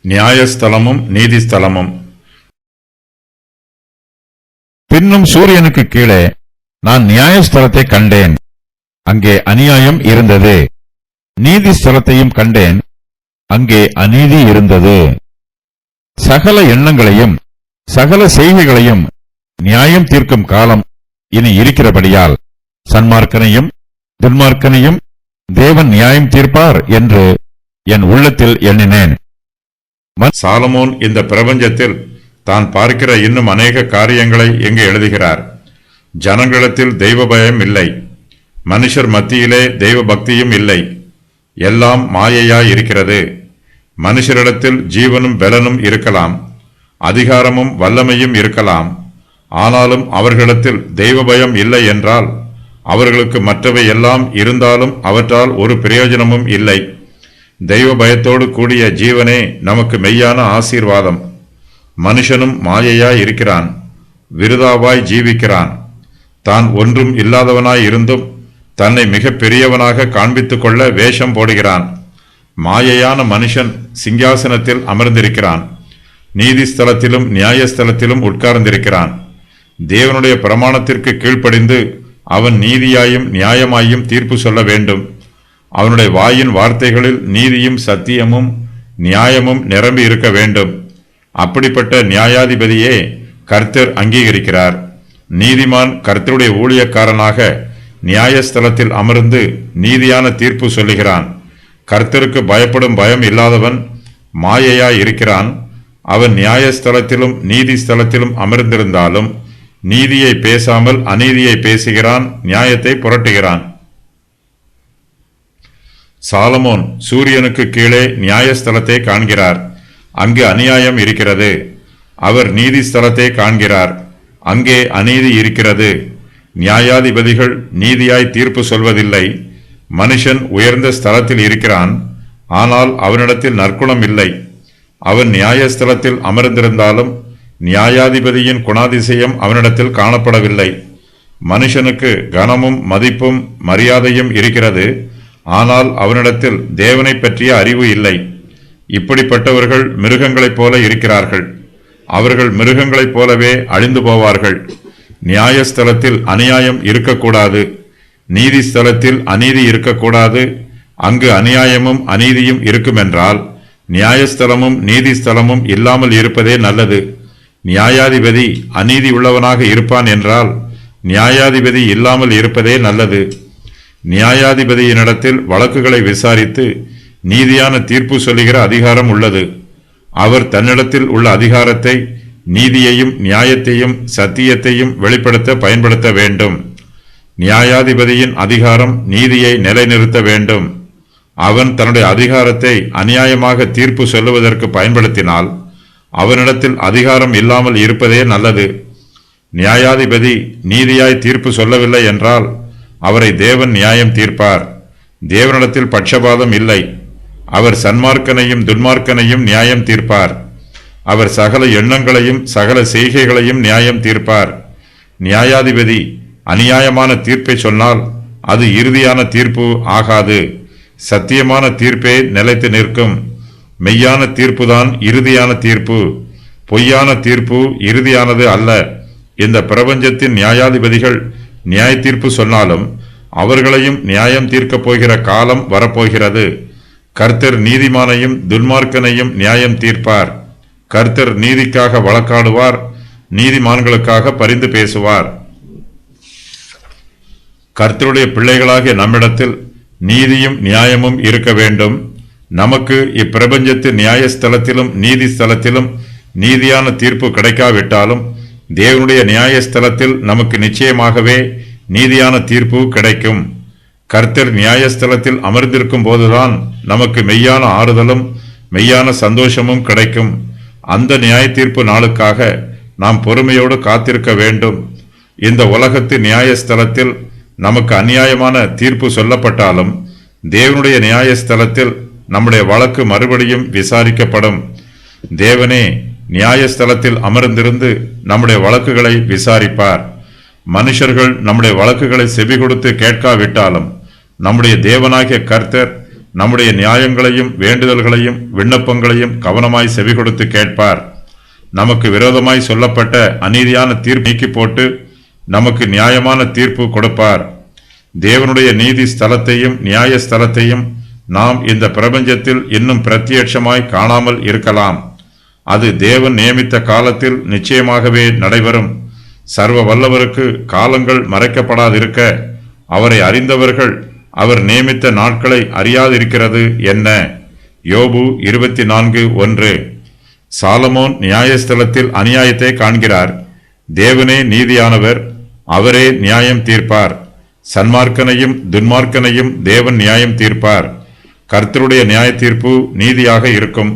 நியாயஸ்தலமும் நீதிஸ்தலமும். பின்னும் சூரியனுக்கு கீழே நான் நியாயஸ்தலத்தை கண்டேன். அங்கே அநியாயம் இருந்தது. நீதிஸ்தலத்தையும் கண்டேன். அங்கே அநீதி இருந்தது. சகல எண்ணங்களையும் சகல செய்கைகளையும் நியாயம் தீர்க்கும் காலம் இனி இருக்கிறபடியால் சன்மார்க்கனையும் துன்மார்க்கனையும் தேவன் நியாயம் தீர்ப்பார் என்று என் உள்ளத்தில் எண்ணினேன். சாலமோன் இந்த பிரபஞ்சத்தில் தான் பார்க்கிற இன்னும் அநேக காரியங்களை எங்கு எழுதுகிறார். ஜனங்களிடத்தில் தெய்வ பயம் இல்லை, மனுஷர் மத்தியிலே தெய்வ பக்தியும் இல்லை, எல்லாம் மாயையாய் இருக்கிறது. மனுஷரிடத்தில் ஜீவனும் பலனும் இருக்கலாம், அதிகாரமும் வல்லமையும் இருக்கலாம். ஆனாலும் அவர்களிடத்தில் தெய்வ பயம் இல்லை என்றால் அவர்களுக்கு மற்றவை எல்லாம் இருந்தாலும் அவற்றால் ஒரு பிரயோஜனமும் இல்லை. தெய்வ பயத்தோடு கூடிய ஜீவனே நமக்கு மெய்யான ஆசீர்வாதம். மனுஷனும் மாயையாய் இருக்கிறான், விருதாவாய் ஜீவிக்கிறான். தான் ஒன்றும் இல்லாதவனாய் இருந்தும் தன்னை மிக பெரியவனாக காண்பித்துக் கொள்ள வேஷம் போடுகிறான். மாயையான மனுஷன் சிங்காசனத்தில் அமர்ந்திருக்கிறான், நீதிஸ்தலத்திலும் நியாயஸ்தலத்திலும் உட்கார்ந்திருக்கிறான். தேவனுடைய பிரமாணத்திற்கு கீழ்ப்படிந்து அவன் நீதியாயும் நியாயமாயும் தீர்ப்பு சொல்ல வேண்டும். அவனுடைய வாயின் வார்த்தைகளில் நீதியும் சத்தியமும் நியாயமும் நிரம்பி இருக்க வேண்டும். அப்படிப்பட்ட நியாயாதிபதியே கர்த்தர் அங்கீகரிக்கிறார். நீதிமான் கர்த்தருடைய ஊழியக்காரனாக நியாயஸ்தலத்தில் அமர்ந்து நீதியான தீர்ப்பு சொல்லுகிறான். கர்த்தருக்கு பயப்படும் பயம் இல்லாதவன் மாயையாய் இருக்கிறான். அவன் நியாயஸ்தலத்திலும் நீதிஸ்தலத்திலும் அமர்ந்திருந்தாலும் நீதியை பேசாமல் அநீதியை பேசுகிறான், நியாயத்தை புரட்டுகிறான். சாலமோன் சூரியனுக்கு கீழே நியாயஸ்தலத்தை காண்கிறார். அங்கு அநியாயம் இருக்கிறது. அவர் நீதிஸ்தலத்தை காண்கிறார். அங்கே அநீதி இருக்கிறது. நியாயாதிபதிகள் நீதியாய் தீர்ப்பு சொல்வதில்லை. மனுஷன் உயர்ந்த ஸ்தலத்தில் இருக்கிறான், ஆனால் அவனிடத்தில் நற்குணம் இல்லை. அவன் நியாயஸ்தலத்தில் அமர்ந்திருந்தாலும் நியாயாதிபதியின் குணாதிசயம் அவனிடத்தில் காணப்படவில்லை. மனுஷனுக்கு கனமும் மதிப்பும் மரியாதையும் இருக்கிறது, ஆனால் அவனிடத்தில் தேவனை பற்றிய அறிவு இல்லை. இப்படிப்பட்டவர்கள் மிருகங்களைப் போல இருக்கிறார்கள். அவர்கள் மிருகங்களைப் போலவே அழிந்து போவார்கள். நியாயஸ்தலத்தில் அநியாயம் இருக்கக்கூடாது, நீதிஸ்தலத்தில் அநீதி இருக்கக்கூடாது. அங்கு அநியாயமும் அநீதியும் இருக்குமென்றால் நியாயஸ்தலமும் நீதிஸ்தலமும் இல்லாமல் இருப்பதே நல்லது. நியாயாதிபதி அநீதி உள்ளவனாக இருப்பான் என்றால் நியாயாதிபதி இல்லாமல் இருப்பதே நல்லது. நியாயாதிபதியினிடத்தில் வழக்குகளை விசாரித்து நீதியான தீர்ப்பு சொல்லுகிற அதிகாரம் உள்ளது. அவர் தன்னிடத்தில் உள்ள அதிகாரத்தை நீதியையும் நியாயத்தையும் சத்தியத்தையும் வெளிப்படுத்த பயன்படுத்த வேண்டும். நியாயாதிபதியின் அதிகாரம் நீதியை நிலைநிறுத்த வேண்டும். அவன் தன்னுடைய அதிகாரத்தை அநியாயமாக தீர்ப்பு சொல்லுவதற்கு பயன்படுத்தினால் அவனிடத்தில் அதிகாரம் இல்லாமல் இருப்பதே நல்லது. நியாயாதிபதி நீதியாய் தீர்ப்பு சொல்லவில்லை என்றால் அவரை தேவன் நியாயம் தீர்ப்பார். தேவனிடத்தில் பட்சபாதம் இல்லை. அவர் சன்மார்க்கனையும் துன்மார்க்கனையும் நியாயம் தீர்ப்பார். அவர் சகல எண்ணங்களையும் சகல செய்கைகளையும் நியாயம் தீர்ப்பார். நியாயாதிபதி அநியாயமான தீர்ப்பை சொன்னால் அது இறுதியான தீர்ப்பு ஆகாது. சத்தியமான தீர்ப்பே நிலைத்து நிற்கும். மெய்யான தீர்ப்புதான் இறுதியான தீர்ப்பு. பொய்யான தீர்ப்பு இறுதியானது அல்ல. இந்த பிரபஞ்சத்தின் நியாயாதிபதிகள் நியாய தீர்ப்பு சொன்னாலும் அவர்களையும் நியாயம் தீர்க்கப் போகிற காலம் வரப்போகிறது. கர்த்தர் நீதிமானையும் துன்மார்க்கனையும் நியாயம் தீர்ப்பார். கர்த்தர் நீதிக்காக வழக்காடுவார், நீதிமான்களுக்காக பரிந்து பேசுவார். கர்த்தருடைய பிள்ளைகளாகிய நம்மிடத்தில் நீதியும் நியாயமும் இருக்க வேண்டும். நமக்கு இப்பிரபஞ்சத்தின் நியாயஸ்தலத்திலும் நீதிஸ்தலத்திலும் நீதியான தீர்ப்பு கிடைக்காவிட்டாலும் தேவனுடைய நியாயஸ்தலத்தில் நமக்கு நிச்சயமாகவே நீதியான தீர்ப்பு கிடைக்கும். கர்த்தர் நியாயஸ்தலத்தில் அமர்ந்திருக்கும் போதுதான் நமக்கு மெய்யான ஆறுதலும் மெய்யான சந்தோஷமும் கிடைக்கும். அந்த நியாய தீர்ப்பு நாளுக்காக நாம் பொறுமையோடு காத்திருக்க வேண்டும். இந்த உலகத்து நியாயஸ்தலத்தில் நமக்கு அநியாயமான தீர்ப்பு சொல்லப்பட்டாலும் தேவனுடைய நியாயஸ்தலத்தில் நம்முடைய வழக்கு மறுபடியும் விசாரிக்கப்படும். தேவனே நியாயஸ்தலத்தில் அமர்ந்திருந்து நம்முடைய வழக்குகளை விசாரிப்பார். மனுஷர்கள் நம்முடைய வழக்குகளை செவி கொடுத்து கேட்காவிட்டாலும் நம்முடைய தேவனாகிய கர்த்தர் நம்முடைய நியாயங்களையும் வேண்டுதல்களையும் விண்ணப்பங்களையும் கவனமாய் செவிகொடுத்து கேட்பார். நமக்கு விரோதமாய் சொல்லப்பட்ட அநீதியான தீர்ப்பு நீக்கி போட்டு நமக்கு நியாயமான தீர்ப்பு கொடுப்பார். தேவனுடைய நீதி ஸ்தலத்தையும் நியாய ஸ்தலத்தையும் நாம் இந்த பிரபஞ்சத்தில் இன்னும் பிரத்யட்சமாய் காணாமல் இருக்கலாம். அது தேவன் நியமித்த காலத்தில் நிச்சயமாகவே நடைபெறும். சர்வ வல்லவருக்கு காலங்கள் மறைக்கப்படாதிருக்க அவரை அறிந்தவர்கள் அவர் நியமித்த நாட்களை அறியாதிருக்கிறது என்ன? யோபு 24:1. சாலமோன் நியாயஸ்தலத்தில் அநியாயத்தை காண்கிறார். தேவனே நீதியானவர், அவரே நியாயம் தீர்ப்பார். சன்மார்க்கனையும் துன்மார்க்கனையும் தேவன் நியாயம் தீர்ப்பார். கர்த்தருடைய நியாய தீர்ப்பு நீதியாக இருக்கும்.